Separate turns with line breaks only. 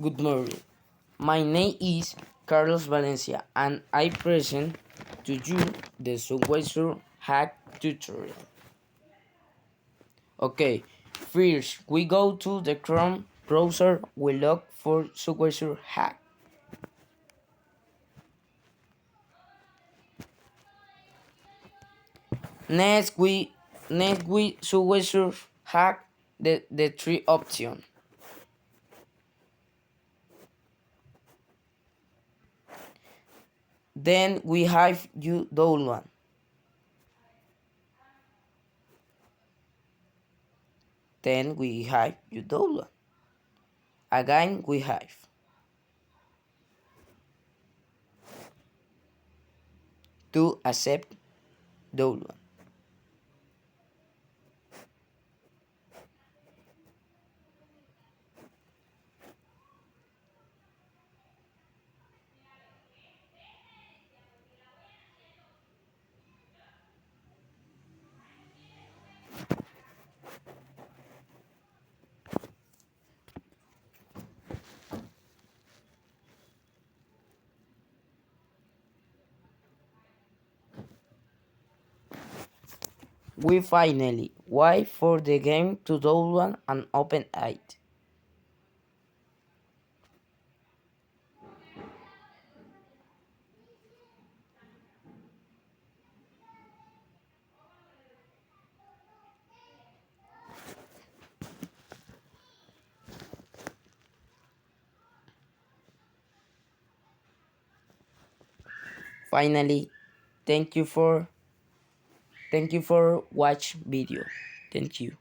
Good morning. My name is Carlos Valencia and I present to you the Subway Surf hack tutorial. Okay, first we go to the Chrome browser, we look for Subway Surf hack. Next we Subway Surf hack the three option. Then we have you download. Then we have you download. Again we have to accept download. We finally wait for the game to download and open it. Finally, thank you for watch video. Thank you.